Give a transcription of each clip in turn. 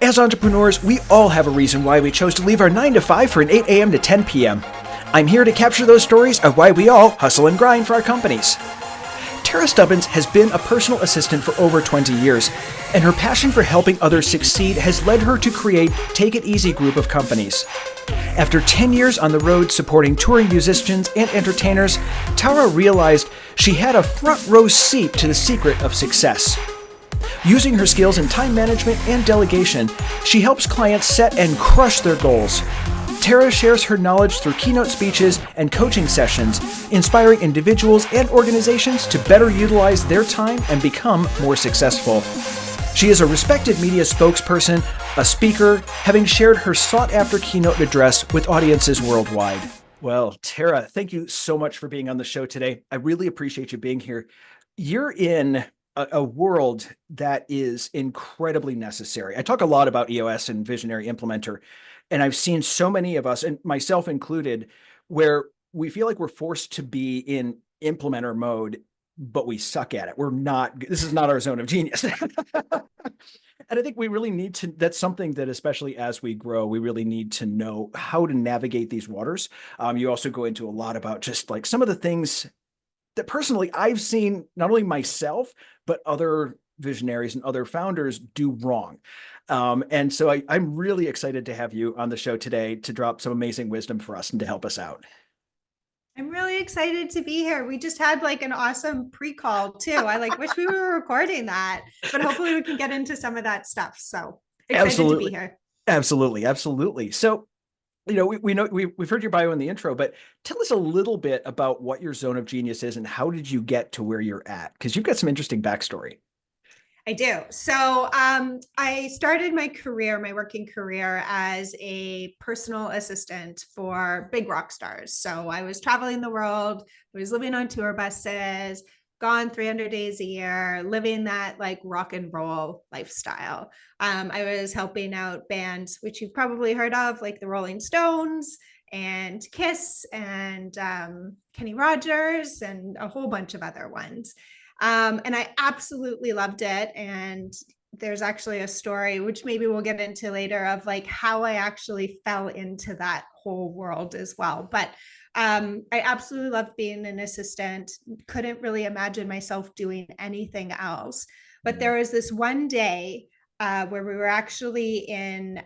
As entrepreneurs, we all have a reason why we chose to leave our 9 to 5 for an 8 a.m. to 10 p.m. I'm here to capture those stories of why we all hustle and grind for our companies. Tarra Stubbins has been a personal assistant for over 20 years, and her passion for helping others succeed has led her to create Take It Easy group of companies. After 10 years on the road supporting touring musicians and entertainers, Tarra realized she had a front row seat to the secret of success. Using her skills in time management and delegation, she helps clients set and crush their goals. Tarra shares her knowledge through keynote speeches and coaching sessions, inspiring individuals and organizations to better utilize their time and become more successful. She is a respected media spokesperson, a speaker, having shared her sought-after keynote address with audiences worldwide. Well, Tarra, thank you so much for being on the show today. I really appreciate you being here. You're in a world that is incredibly necessary. I talk a lot about EOS and Visionary Implementer, and I've seen so many of us, and myself included, where we feel like we're forced to be in implementer mode, but we suck at it. This is not our zone of genius. And I think we really need to, that's something that, especially as we grow, we really need to know how to navigate these waters. You also go into a lot about just like some of the things that personally I've seen not only myself, but other visionaries and other founders do wrong. And so I'm really excited to have you on the show today to drop some amazing wisdom for us and to help us out. I'm really excited to be here. We just had like an awesome pre-call too. I wish we were recording that, but hopefully we can get into some of that stuff. So excited to be here. Absolutely. So, we know we've heard your bio in the intro, but tell us a little bit about what your zone of genius is and how did you get to where you're at? Because you've got some interesting backstory. I do. So I started my working career as a personal assistant for big rock stars. So I was traveling the world, I was living on tour buses, gone 300 days a year, living that like rock and roll lifestyle. I was helping out bands, which you've probably heard of, like the Rolling Stones and Kiss and Kenny Rogers and a whole bunch of other ones. And I absolutely loved it. And there's actually a story, which maybe we'll get into later, of like how I actually fell into that whole world as well. But I absolutely loved being an assistant, couldn't really imagine myself doing anything else. But there was this one day where we were actually in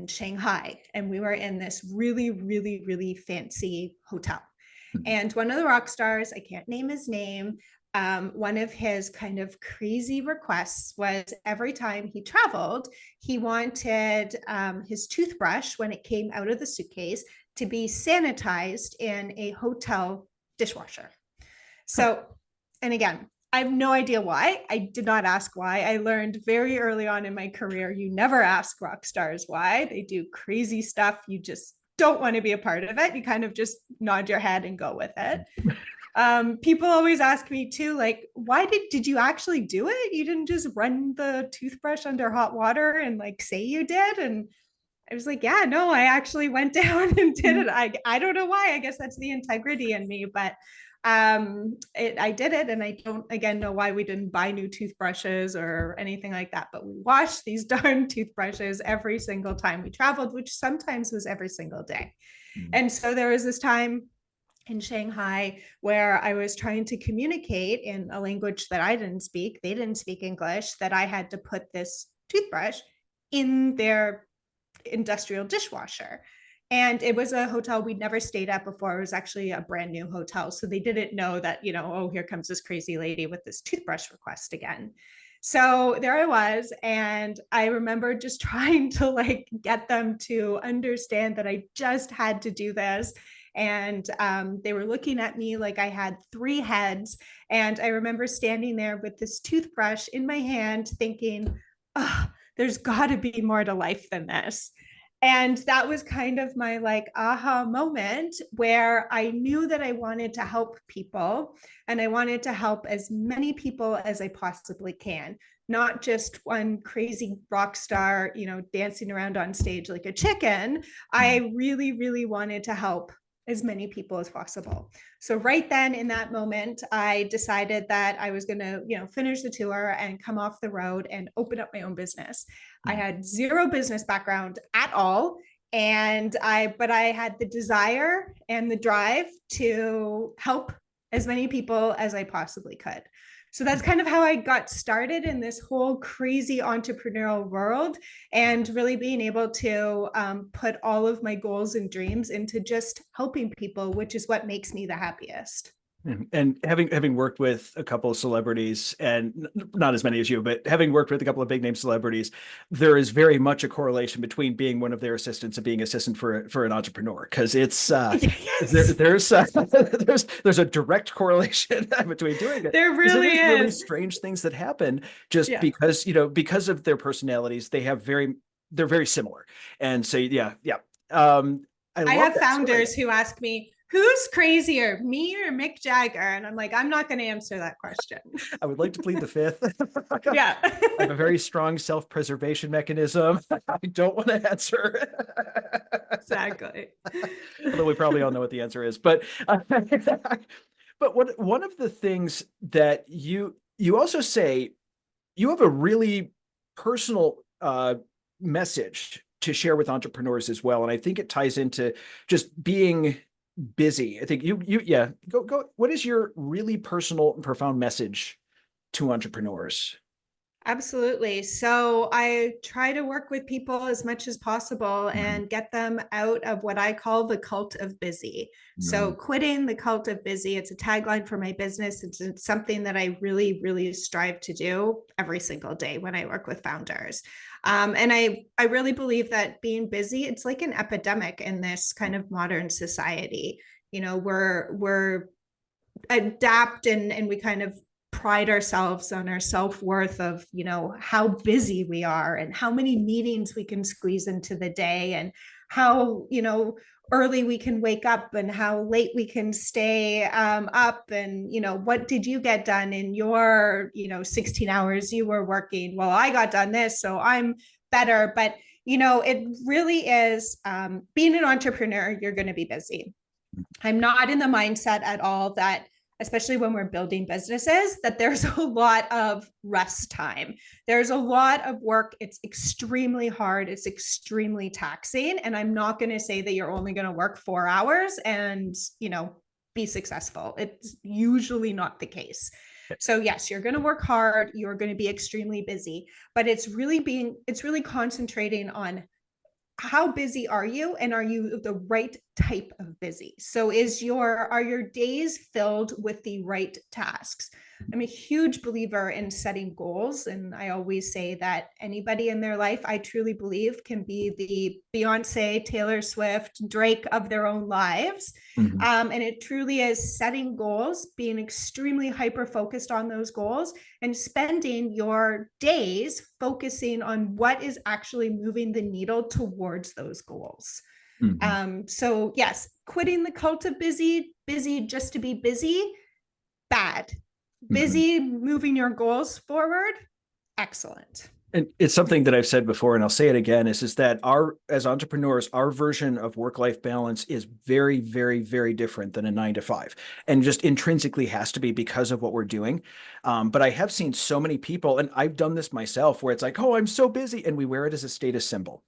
Shanghai, and we were in this really, really, really fancy hotel. And one of the rock stars, I can't name his name, one of his kind of crazy requests was every time he traveled, he wanted his toothbrush, when it came out of the suitcase, to be sanitized in a hotel dishwasher. So, and again, I have no idea why. I did not ask why. I learned very early on in my career, you never ask rock stars why. They do crazy stuff. You just don't want to be a part of it. You kind of just nod your head and go with it. People always ask me too, like, why did you actually do it? You didn't just run the toothbrush under hot water and like say you did? And I was like, yeah, no, I actually went down and did it. I don't know why. I guess that's the integrity in me, but I did it. And I don't, again, know why we didn't buy new toothbrushes or anything like that, but we washed these darn toothbrushes every single time we traveled, which sometimes was every single day. And so there was this time in Shanghai where I was trying to communicate in a language that I didn't speak. They didn't speak English, that I had to put this toothbrush in their industrial dishwasher. And it was a hotel we'd never stayed at before. It was actually a brand new hotel. So they didn't know that, oh, here comes this crazy lady with this toothbrush request again. So there I was. And I remember just trying to like get them to understand that I just had to do this. And they were looking at me like I had 3 heads. And I remember standing there with this toothbrush in my hand thinking, oh, there's got to be more to life than this. And that was kind of my like aha moment where I knew that I wanted to help people, and I wanted to help as many people as I possibly can, not just one crazy rock star, dancing around on stage like a chicken. I really, really wanted to help as many people as possible. So right then in that moment, I decided that I was going to, finish the tour and come off the road and open up my own business. I had zero business background at all. But I had the desire and the drive to help as many people as I possibly could. So that's kind of how I got started in this whole crazy entrepreneurial world, and really being able to put all of my goals and dreams into just helping people, which is what makes me the happiest. And having worked with a couple of celebrities, and not as many as you, but having worked with a couple of big name celebrities, there is very much a correlation between being one of their assistants and being assistant for an entrepreneur, because it's Yes. there's a direct correlation between doing it. There really There's really is. strange things that happen just Yeah. because of their personalities. They're very similar, and so yeah. I I love have that founders story. who ask me, who's crazier, me or Mick Jagger? And I'm like, I'm not going to answer that question. I would like to plead the fifth. Yeah. I have a very strong self-preservation mechanism. I don't want to answer. Exactly. Although we probably all know what the answer is. But one of the things that you also say, you have a really personal message to share with entrepreneurs as well. And I think it ties into just being busy. I think yeah, go. What is your really personal and profound message to entrepreneurs? Absolutely. So I try to work with people as much as possible Mhm. and get them out of what I call the cult of busy. So Mhm. quitting the cult of busy, it's a tagline for my business. It's something that I really, really strive to do every single day when I work with founders. And I really believe that being busy, it's like an epidemic in this kind of modern society. We're adapt and we kind of pride ourselves on our self-worth of how busy we are and how many meetings we can squeeze into the day, and how early we can wake up and how late we can stay up, and what did you get done in your 16 hours you were working? Well, I got done this, so I'm better. But it really is, being an entrepreneur, you're going to be busy. I'm not in the mindset at all that, especially when we're building businesses, that there's a lot of rest time. There's a lot of work. It's extremely hard. It's extremely taxing. And I'm not going to say that you're only going to work 4 hours and, be successful. It's usually not the case. So yes, you're going to work hard. You're going to be extremely busy, but it's really concentrating on how busy are you, and are you the right type of busy? So are your days filled with the right tasks? I'm a huge believer in setting goals, and I always say that anybody in their life, I truly believe, can be the Beyonce, Taylor Swift, Drake of their own lives. Mhm. And it truly is setting goals, being extremely hyper focused on those goals, and spending your days focusing on what is actually moving the needle towards those goals. Mhm. So yes, quitting the cult of busy just to be busy, bad. Mhm. Busy moving your goals forward, excellent. And it's something that I've said before, and I'll say it again, is that as entrepreneurs, our version of work-life balance is very, very, very different than a 9 to 5, and just intrinsically has to be because of what we're doing. But I have seen so many people, and I've done this myself, where it's like, oh, I'm so busy, and we wear it as a status symbol.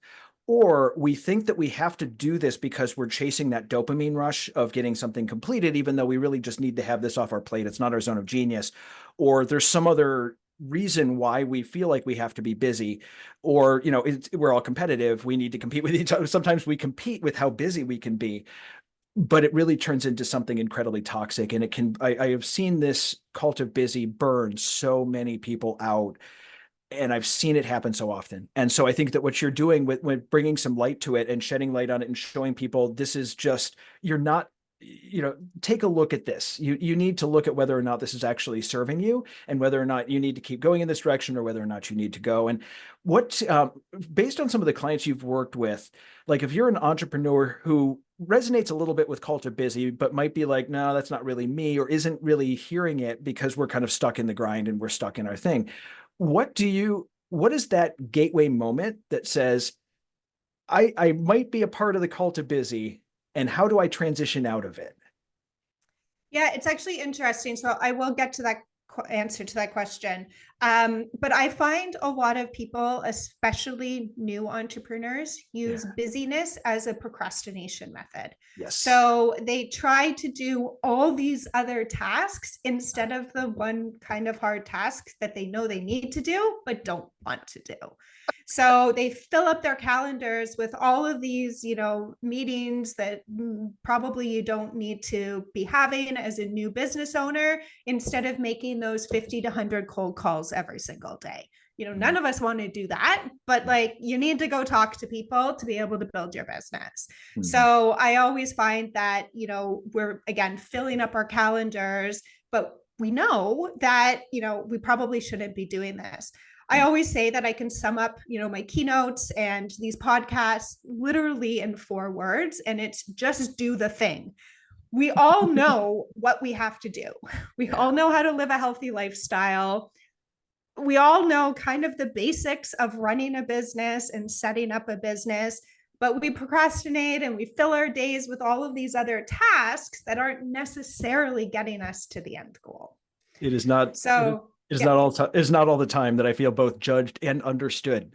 Or we think that we have to do this because we're chasing that dopamine rush of getting something completed, even though we really just need to have this off our plate. It's not our zone of genius. Or there's some other reason why we feel like we have to be busy, or we're all competitive, we need to compete with each other. Sometimes we compete with how busy we can be, but it really turns into something incredibly toxic. And I have seen this cult of busy burn so many people out, and I've seen it happen so often. And so I think that what you're doing with bringing some light to it and shedding light on it and showing people, this is just, you're not, take a look at this. You need to look at whether or not this is actually serving you, and whether or not you need to keep going in this direction, or whether or not you need to go. And what, based on some of the clients you've worked with, like if you're an entrepreneur who resonates a little bit with cult of busy, but might be like, no, that's not really me, or isn't really hearing it because we're kind of stuck in the grind and we're stuck in our thing. What is that gateway moment that says, I might be a part of the cult of busy, and how do I transition out of it? Yeah, it's actually interesting. So I will get to that answer to that question. But I find a lot of people, especially new entrepreneurs, use busyness as a procrastination method. Yes. So they try to do all these other tasks instead of the one kind of hard task that they know they need to do, but don't want to do. So they fill up their calendars with all of these, meetings that probably you don't need to be having as a new business owner, instead of making those 50 to 100 cold calls every single day. None of us want to do that, but like you need to go talk to people to be able to build your business. Mm-hmm. So I always find that, we're again filling up our calendars, but we know that, we probably shouldn't be doing this. I always say that I can sum up, my keynotes and these podcasts literally in 4 words, and it's just do the thing. We all know what we have to do. We all know how to live a healthy lifestyle. We all know kind of the basics of running a business and setting up a business, but we procrastinate and we fill our days with all of these other tasks that aren't necessarily getting us to the end goal. It is not. So it's not all the time that I feel both judged and understood.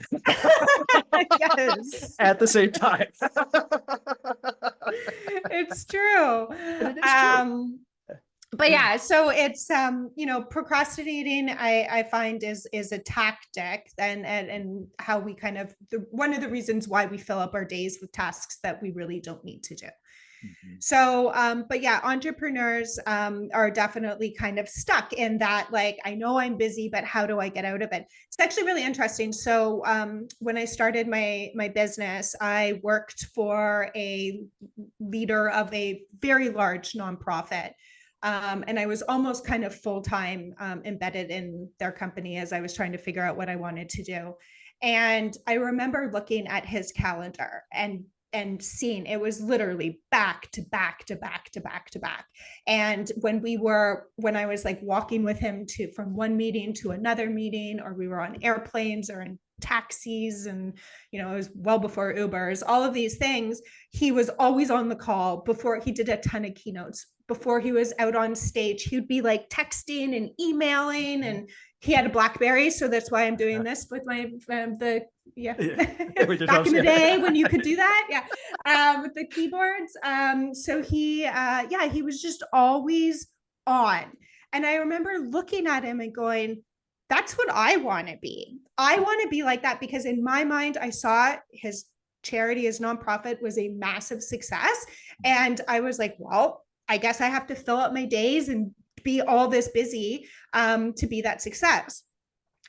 Yes. At the same time. It's true. It is true. But yeah, so it's procrastinating I find is a tactic and how we kind of one of the reasons why we fill up our days with tasks that we really don't need to do. Mm-hmm. So, but yeah, entrepreneurs are definitely kind of stuck in that, like, I know I'm busy, but how do I get out of it? It's actually really interesting. So when I started my business, I worked for a leader of a very large nonprofit. And I was almost kind of full-time embedded in their company as I was trying to figure out what I wanted to do. And I remember looking at his calendar and seeing it was literally back to back to back to back to back. And when I was like walking with him from one meeting to another meeting, or we were on airplanes or in taxis, and it was well before Ubers, all of these things, he was always on the call. Before he did a ton of keynotes, before he was out on stage, he'd be like texting and emailing, and he had a BlackBerry, so that's why I'm doing this with my back in the day when you could do that, with the keyboards. So he was just always on, and I remember looking at him and going, "That's what I want to be. I want to be like that," because in my mind, I saw his charity, his nonprofit, was a massive success, and I was like, well, I guess I have to fill up my days and be all this busy to be that success.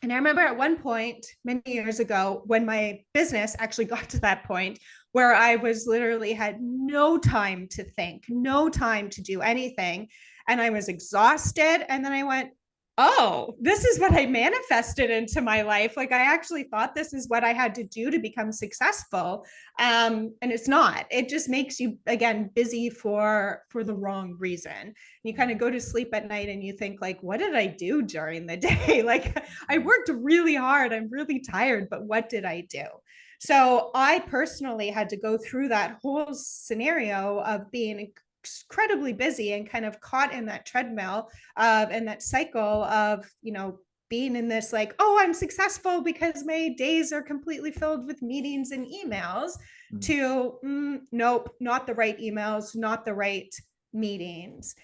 And I remember at one point many years ago, when my business actually got to that point where I was literally had no time to think, no time to do anything, and I was exhausted. And then I went, oh, this is what I manifested into my life. Like, I actually thought this is what I had to do to become successful. And it's not. It just makes you, again, busy for the wrong reason. You kind of go to sleep at night and you think, like, what did I do during the day? Like, I worked really hard. I'm really tired, but what did I do? So I personally had to go through that whole scenario of being incredibly busy and kind of caught in that treadmill and that cycle of, being in this, like, oh, I'm successful because my days are completely filled with meetings and emails, to nope, not the right emails, not the right meetings.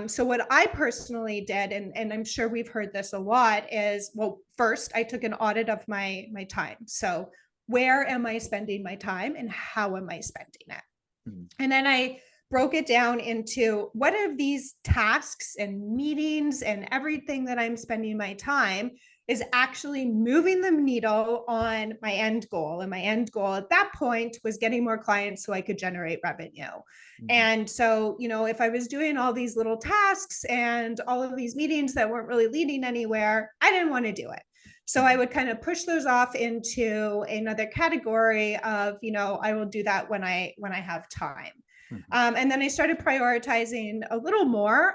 So what I personally did, and I'm sure we've heard this a lot, is, well, first I took an audit of my time. So where am I spending my time and how am I spending it? And then I broke it down into what of these tasks and meetings and everything that I'm spending my time is actually moving the needle on my end goal. And my end goal at that point was getting more clients so I could generate revenue. And so, if I was doing all these little tasks and all of these meetings that weren't really leading anywhere, I didn't want to do it. So I would kind of push those off into another category of, I will do that when I have time. And then I started prioritizing a little more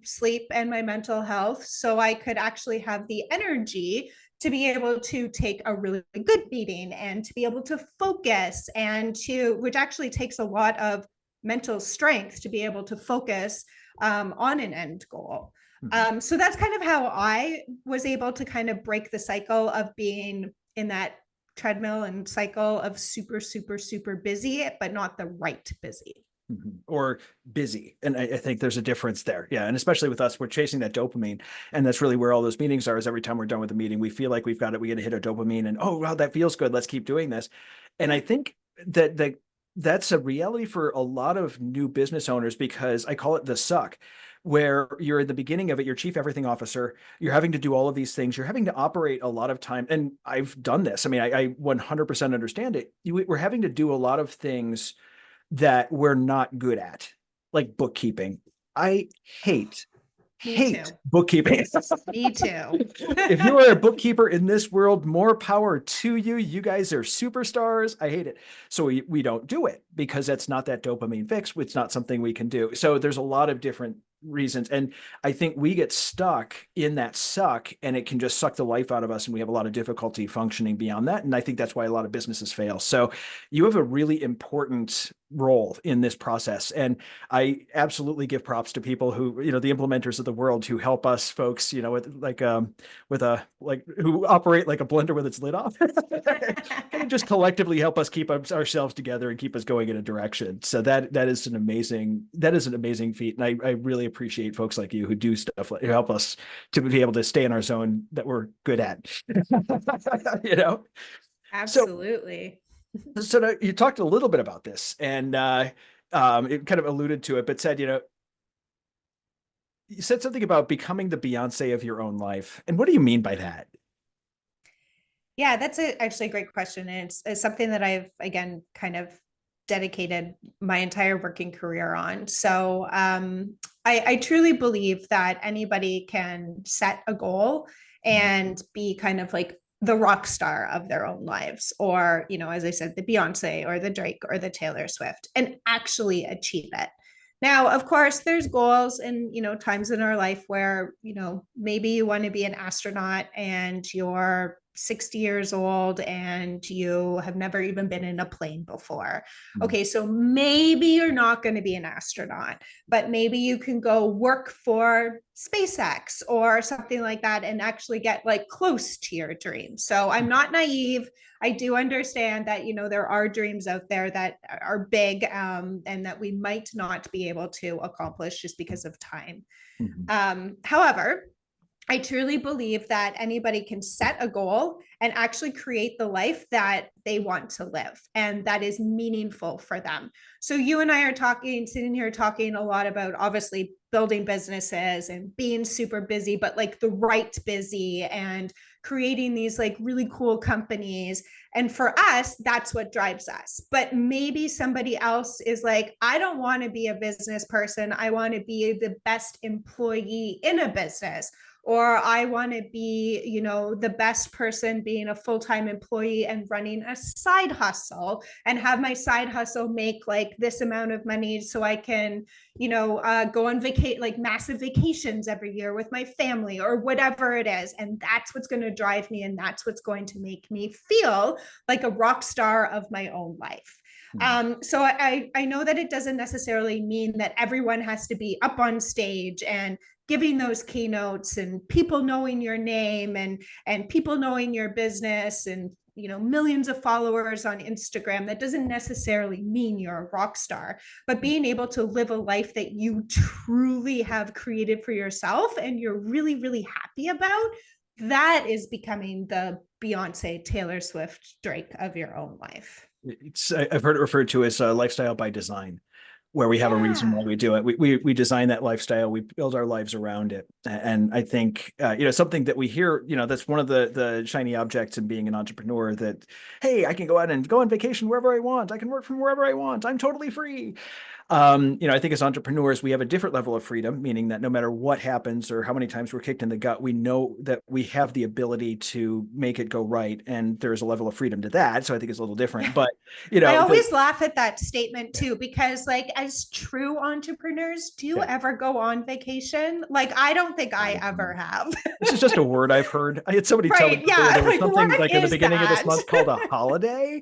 sleep and my mental health, so I could actually have the energy to be able to take a really good meeting and to be able to focus, and which actually takes a lot of mental strength to be able to focus on an end goal. Mhm. So that's kind of how I was able to kind of break the cycle of being in that treadmill and cycle of super, super, super busy, but not the right busy. Or busy. And I think there's a difference there. Yeah. And especially with us, we're chasing that dopamine. And that's really where all those meetings are, is every time we're done with a meeting, we feel like we've got it. We got to hit a dopamine and, oh, wow, that feels good. Let's keep doing this. And I think that's a reality for a lot of new business owners, because I call it the suck, where you're at the beginning of it, you're chief everything officer, you're having to do all of these things, you're having to operate a lot of time. And I've done this. I mean, I 100% understand it. We're having to do a lot of things that we're not good at, like bookkeeping. I hate Me too. bookkeeping. Me too. If you are a bookkeeper in this world, more power to you. You guys are superstars. I hate it. So we don't do it because that's not that dopamine fix. It's not something we can do. So there's a lot of different reasons. And I think we get stuck in that suck, and it can just suck the life out of us. And we have a lot of difficulty functioning beyond that. And I think that's why a lot of businesses fail. So you have a really important role in this process. And I absolutely give props to people who, the implementers of the world, who help us folks, who operate like a blender with its lid off, and just collectively help us keep ourselves together and keep us going in a direction. So that is an amazing feat. And I really appreciate folks like you who do stuff, who help us to be able to stay in our zone that we're good at, Absolutely. So now you talked a little bit about this, and it kind of alluded to it, but said, you said something about becoming the Beyonce of your own life. And what do you mean by that? Yeah, that's actually a great question. And it's something that I've, again, kind of dedicated my entire working career on. So I truly believe that anybody can set a goal and be kind of like the rock star of their own lives, or, as I said, the Beyonce or the Drake or the Taylor Swift, and actually achieve it. Now, of course, there's goals and, times in our life where, maybe you want to be an astronaut and you're 60 years old and you have never even been in a plane before. Okay, so maybe you're not going to be an astronaut, but maybe you can go work for SpaceX or something like that and actually get like close to your dream. So I'm not naive. I do understand that, there are dreams out there that are big and that we might not be able to accomplish just because of time. However, I truly believe that anybody can set a goal and actually create the life that they want to live and that is meaningful for them. So you and I are sitting here talking a lot about obviously building businesses and being super busy, but like the right busy and creating these like really cool companies. And for us, that's what drives us. But maybe somebody else is like, I don't want to be a business person. I want to be the best employee in a business. Or I want to be, the best person being a full-time employee and running a side hustle and have my side hustle make like this amount of money so I can, go on like massive vacations every year with my family or whatever it is. And that's what's going to drive me. And that's what's going to make me feel like a rock star of my own life. So I know that it doesn't necessarily mean that everyone has to be up on stage and giving those keynotes and people knowing your name and people knowing your business and millions of followers on Instagram. That doesn't necessarily mean you're a rock star, but being able to live a life that you truly have created for yourself and you're really, really happy about, that is becoming the Beyonce, Taylor Swift, Drake of your own life. I've heard it referred to as lifestyle by design, where we have a reason why we do it. We design that lifestyle, we build our lives around it. And I think, something that we hear, that's one of the shiny objects in being an entrepreneur, that, hey, I can go out and go on vacation wherever I want. I can work from wherever I want. I'm totally free. I think as entrepreneurs, we have a different level of freedom, meaning that no matter what happens or how many times we're kicked in the gut, we know that we have the ability to make it go right. And there's a level of freedom to that. So I think it's a little different, but I always laugh at that statement too, because like as true entrepreneurs, do you ever go on vacation? Like, I don't think I ever have. This is just a word I've heard. I had somebody tell me there was something like in the beginning of this month called a holiday.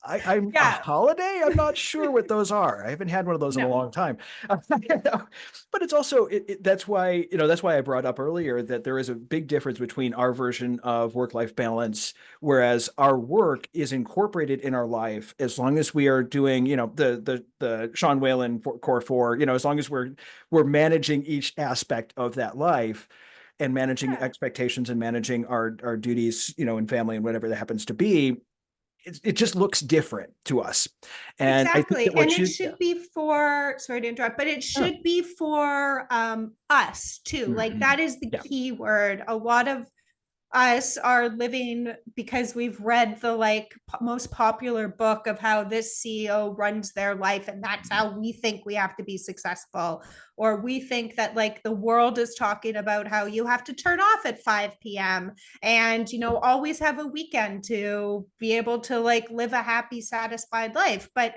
A holiday? I'm not sure what those are. I haven't had one of those in a No. long time. But it's also, that's why, that's why I brought up earlier that there is a big difference between our version of work-life balance, whereas our work is incorporated in our life as long as we are doing, the Sean Whalen Core 4, as long as we're managing each aspect of that life and managing Yeah. expectations and managing our duties, in family and whatever that happens to be. It just looks different to us. And I think Exactly. that And what it you, should be for, sorry to interrupt, but it yeah. should be for us too. Like Mhm. that is the Yeah. key word. A lot of us are living because we've read the most popular book of how this CEO runs their life and that's how we think we have to be successful, or we think that like the world is talking about how you have to turn off at 5 p.m. and always have a weekend to be able to like live a happy satisfied life. But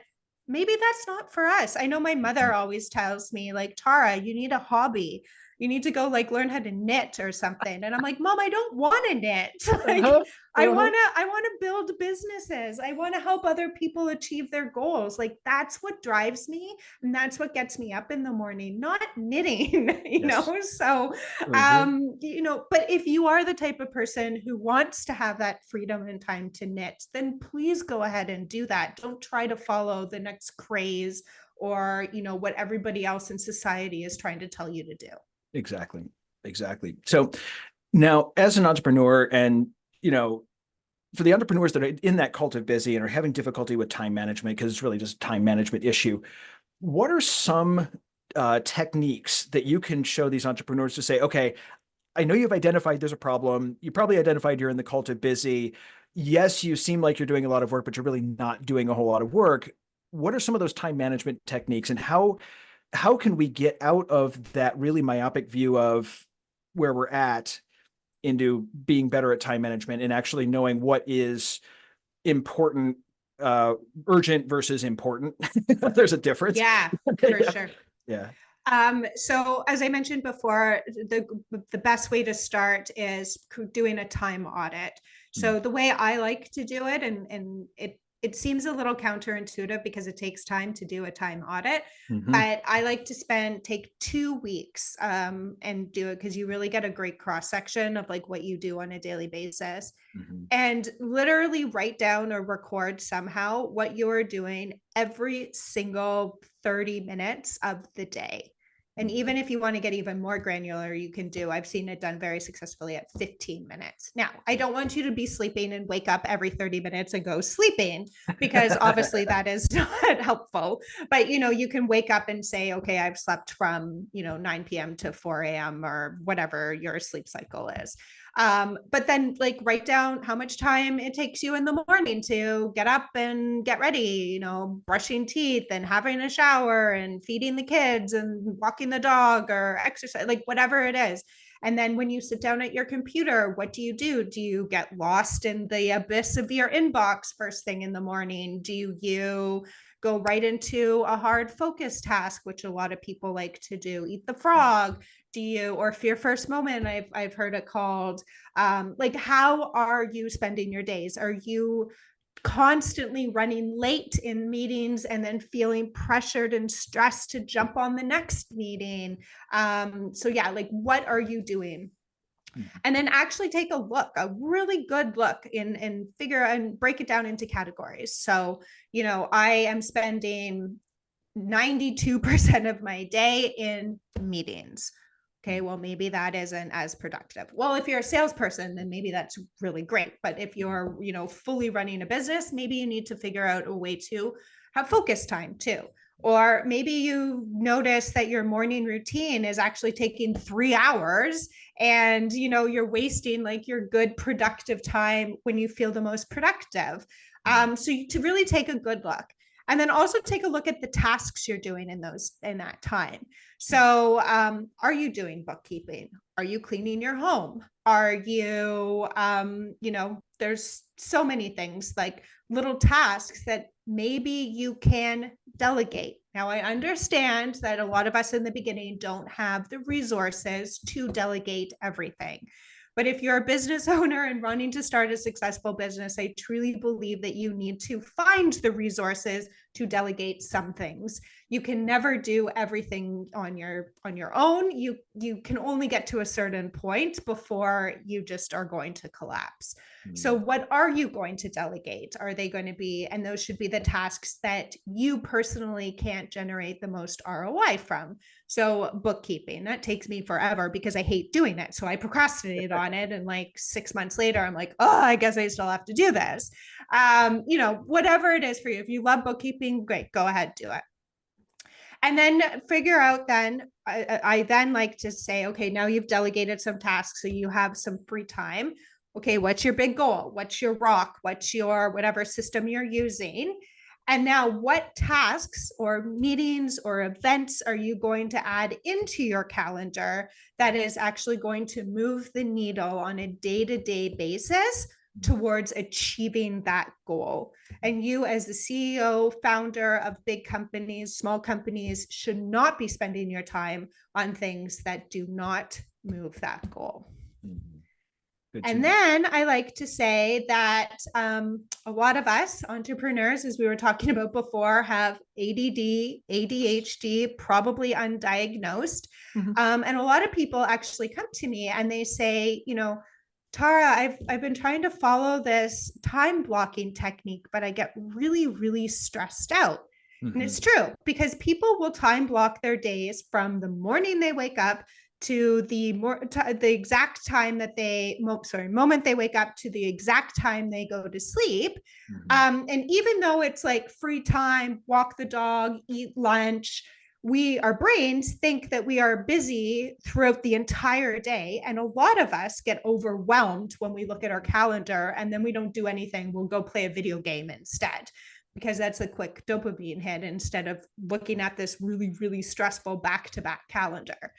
maybe that's not for us. I know my mother always tells me like, Tara, you need a hobby, you need to go like learn how to knit or something. And I'm like, Mom, I don't want to knit. Like Uh-huh. I Uh-huh. want to build businesses. I want to help other people achieve their goals. Like that's what drives me and that's what gets me up in the morning, not knitting, Yes. So Mhm. but if you are the type of person who wants to have that freedom and time to knit, then please go ahead and do that. Don't try to follow the next craze or what everybody else in society is trying to tell you to do. Exactly. Exactly. So now, as an entrepreneur, and for the entrepreneurs that are in that cult of busy and are having difficulty with time management, because it's really just a time management issue, what are some techniques that you can show these entrepreneurs to say, okay, I know you've identified there's a problem. You probably identified you're in the cult of busy. Yes, you seem like you're doing a lot of work, but you're really not doing a whole lot of work. What are some of those time management techniques, and how can we get out of that really myopic view of where we're at into being better at time management and actually knowing what is important, urgent versus important? There's a difference. Yeah, for Yeah. sure. Yeah. So as I mentioned before, the best way to start is doing a time audit. So the way I like to do it, and it seems a little counterintuitive because it takes time to do a time audit, Mm-hmm. but I like to take 2 weeks and do it because you really get a great cross section of like what you do on a daily basis, Mm-hmm. and literally write down or record somehow what you're doing every single 30 minutes of the day. And even if you want to get even more granular, you can do, I've seen it done very successfully at 15 minutes. Now, I don't want you to be sleeping and wake up every 30 minutes and go sleeping, because obviously that is not helpful. But, you can wake up and say, okay, I've slept from, 9 p.m. to 4 a.m. or whatever your sleep cycle is. But then like write down how much time it takes you in the morning to get up and get ready, brushing teeth and having a shower and feeding the kids and walking the dog or exercise, like whatever it is. And then when you sit down at your computer, what do you do? Do you get lost in the abyss of your inbox first thing in the morning? Do you go right into a hard focus task, which a lot of people like to do, eat the frog? Do you, or fear first moment, I've heard it called. Like how are you spending your days? Are you constantly running late in meetings and then feeling pressured and stressed to jump on the next meeting? So yeah, like what are you doing? And then actually take a really good look in and figure and break it down into categories. So, I am spending 92% of my day in meetings. Okay, well, maybe that isn't as productive. Well, if you're a salesperson, then maybe that's really great. But if you're, fully running a business, maybe you need to figure out a way to have focus time too. Or maybe you notice that your morning routine is actually taking 3 hours and, you're wasting like your good productive time when you feel the most productive. So to really take a good look. And then also take a look at the tasks you're doing in that time. So, are you doing bookkeeping? Are you cleaning your home? Are you, there's so many things like little tasks that maybe you can delegate. Now, I understand that a lot of us in the beginning don't have the resources to delegate everything. But if you're a business owner and wanting to start a successful business, I truly believe that you need to find the resources to delegate some things. You can never do everything on your own. You can only get to a certain point before you just are going to collapse. So what are you going to delegate? Are they going to be, and those should be the tasks that you personally can't generate the most ROI from. So bookkeeping, that takes me forever because I hate doing it. So I procrastinated on it. And like 6 months later, I'm like, oh, I guess I still have to do this. Whatever it is for you. If you love bookkeeping, great, go ahead, do it. And then figure out then, I then like to say, okay, now you've delegated some tasks, so you have some free time. Okay, what's your big goal? What's your rock? What's your whatever system you're using? And now what tasks or meetings or events are you going to add into your calendar that is actually going to move the needle on a day-to-day basis towards achieving that goal? And you, as the CEO, founder of big companies, small companies, should not be spending your time on things that do not move that goal. And then I like to say that a lot of us entrepreneurs, as we were talking about before, have ADD, ADHD, probably undiagnosed. And a lot of people actually come to me and they say, Tarra, I've been trying to follow this time blocking technique, but I get really, really stressed out. And it's true, because people will time block their days from the morning they wake up to the exact time that moment they wake up to the exact time they go to sleep. And even though it's like free time, walk the dog, eat lunch, our brains think that we are busy throughout the entire day. And a lot of us get overwhelmed when we look at our calendar and then we don't do anything. We'll go play a video game instead, because that's a quick dopamine hit instead of looking at this really, really stressful back-to-back calendar.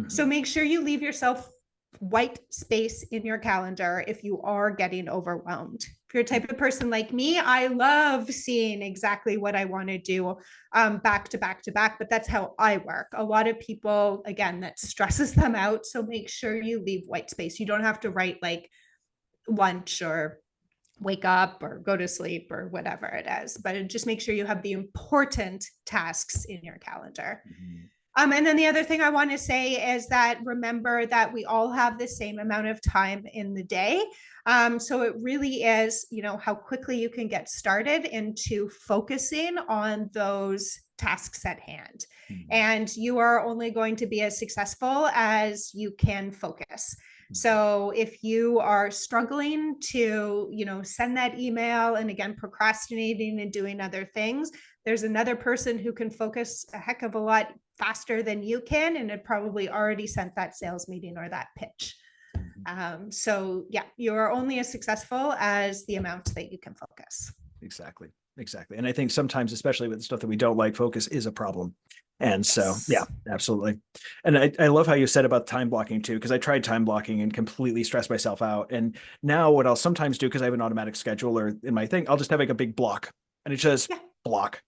So make sure you leave yourself white space in your calendar if you are getting overwhelmed. If you're a type of person like me, I love seeing exactly what I want to do back to back to back, but that's how I work. A lot of people, again, that stresses them out. So make sure you leave white space. You don't have to write like lunch or wake up or go to sleep or whatever it is, but just make sure you have the important tasks in your calendar. And then the other thing I want to say is that remember that we all have the same amount of time in the day. So it really is, how quickly you can get started into focusing on those tasks at hand. And you are only going to be as successful as you can focus. So if you are struggling to, send that email and again, procrastinating and doing other things, there's another person who can focus a heck of a lot faster than you can, and had probably already sent that sales meeting or that pitch. So yeah, you're only as successful as the amount that you can focus. Exactly. And I think sometimes, especially with the stuff that we don't like, focus is a problem. And so, yeah, absolutely. And I love how you said about time blocking too, because I tried time blocking and completely stressed myself out. And now what I'll sometimes do, because I have an automatic scheduler in my thing, I'll just have like a big block and it's just block,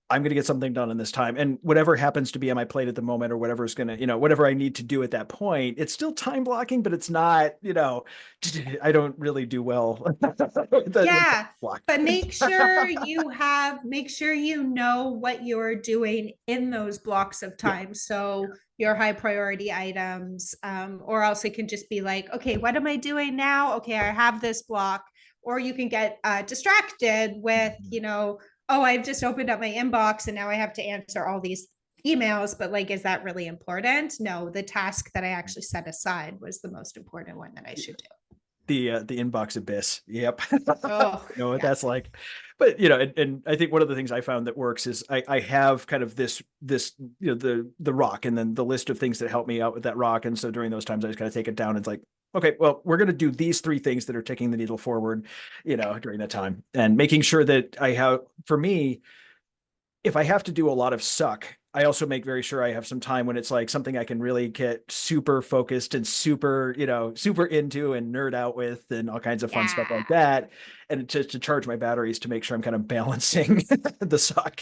I'm going to get something done in this time. And whatever happens to be on my plate at the moment or whatever is going to, whatever I need to do at that point, it's still time blocking, but it's not, I don't really do well. But make sure you know what you're doing in those blocks of time. So your high priority items, or else it can just be like, okay, what am I doing now? Okay, I have this block. Or you can get distracted with, oh, I've just opened up my inbox and now I have to answer all these emails, but like, is that really important? No, the task that I actually set aside was the most important one that I should do. The inbox abyss. Yep. What that's like. But and I think one of the things I found that works is I have kind of this the rock and then the list of things that help me out with that rock. And so during those times I just kind of take it down. It's like, okay, well, we're going to do these 3 things that are taking the needle forward, during that time, and making sure that for me, if I have to do a lot of suck, I also make very sure I have some time when it's like something I can really get super focused and super, super into and nerd out with and all kinds of fun stuff like that. And just to charge my batteries to make sure I'm kind of balancing the suck.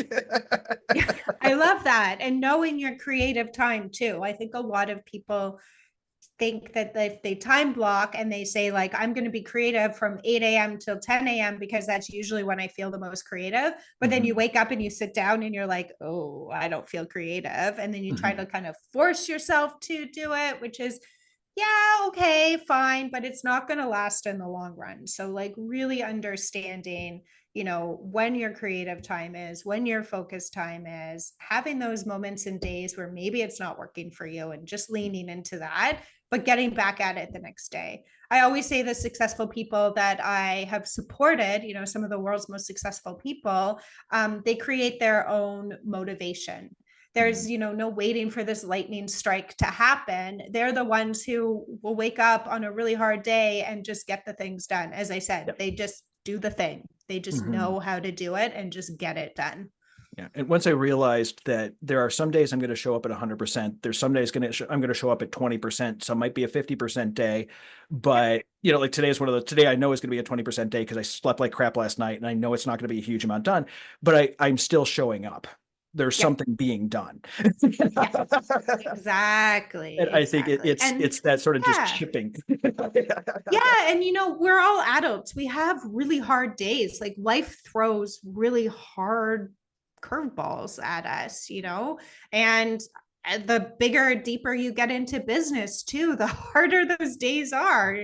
I love that. And knowing your creative time too. I think a lot of people think that if they time block and they say like, I'm going to be creative from 8 a.m. till 10 a.m. because that's usually when I feel the most creative. But then you wake up and you sit down and you're like, oh, I don't feel creative. And then you try to kind of force yourself to do it, which is, yeah, okay, fine, but it's not going to last in the long run. So like really understanding, when your creative time is, when your focus time is, having those moments and days where maybe it's not working for you and just leaning into that, but getting back at it the next day. I always say the successful people that I have supported, some of the world's most successful people, they create their own motivation. There's, no waiting for this lightning strike to happen. They're the ones who will wake up on a really hard day and just get the things done. As I said, they just do the thing. They just know how to do it and just get it done. Yeah. And once I realized that there are some days I'm going to show up at 100%, there's some days I'm going to show up at 20%. Some might be a 50% day, but like today is today I know is going to be a 20% day because I slept like crap last night and I know it's not going to be a huge amount done, but I'm still showing up. There's something being done. Exactly. And I think it's that sort of just chipping. And we're all adults. We have really hard days. Like life throws really hard curveballs at us, and the bigger, deeper you get into business too, the harder those days are.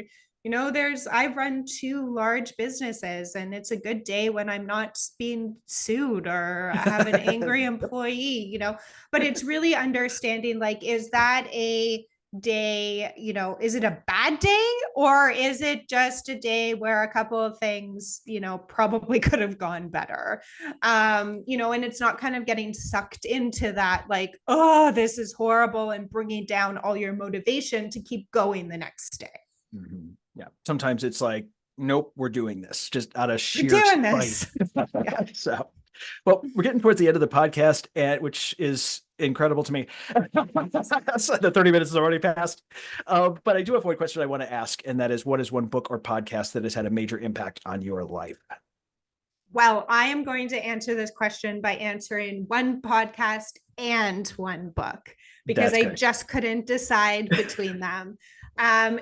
I run 2 large businesses and it's a good day when I'm not being sued or have an angry employee, but it's really understanding, like, is that a day, is it a bad day or is it just a day where a couple of things, probably could have gone better? And it's not kind of getting sucked into that, like, oh, this is horrible, and bringing down all your motivation to keep going the next day. Yeah. Sometimes it's like, nope, we're doing this just out of sheer spite. So, well, we're getting towards the end of the podcast, which is incredible to me. So the 30 minutes has already passed. But I do have one question I want to ask, and that is, what is one book or podcast that has had a major impact on your life? Well, I am going to answer this question by answering one podcast and one book, because I just couldn't decide between them.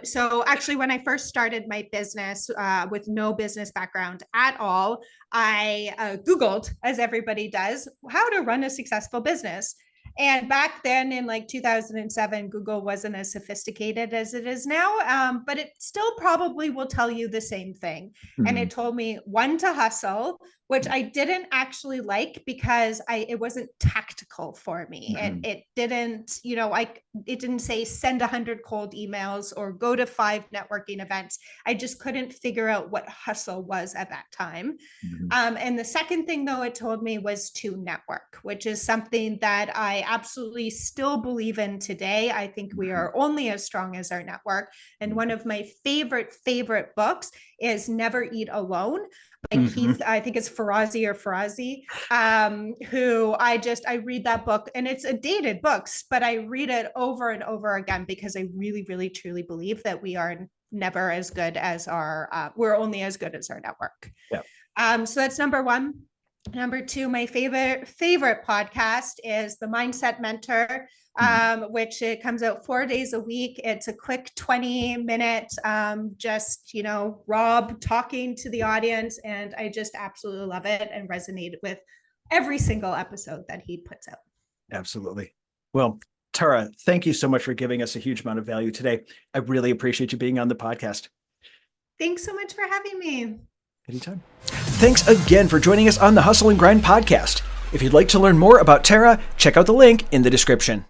So actually, when I first started my business with no business background at all, I Googled, as everybody does, how to run a successful business. And back then in like 2007, Google wasn't as sophisticated as it is now, but it still probably will tell you the same thing. And it told me, one, to hustle, which I didn't actually like because it wasn't tactical for me. It didn't, it didn't say send 100 cold emails or go to 5 networking events. I just couldn't figure out what hustle was at that time. And the second thing, though, it told me was to network, which is something that I absolutely still believe in today. I think we are only as strong as our network. And one of my favorite books is Never Eat Alone by Keith, I think it's Farazi, who I read that book, and it's a dated book, but I read it over and over again because I really, really, truly believe that we are never as good as we're only as good as our network. Yeah. So that's number one. Number two, my favorite podcast is The Mindset Mentor, which it comes out 4 days a week. It's a quick 20-minute, Rob talking to the audience. And I just absolutely love it and resonated with every single episode that he puts out. Absolutely. Well, Tarra, thank you so much for giving us a huge amount of value today. I really appreciate you being on the podcast. Thanks so much for having me. Anytime. Thanks again for joining us on the Hustle and Grind podcast. If you'd like to learn more about Tarra, check out the link in the description.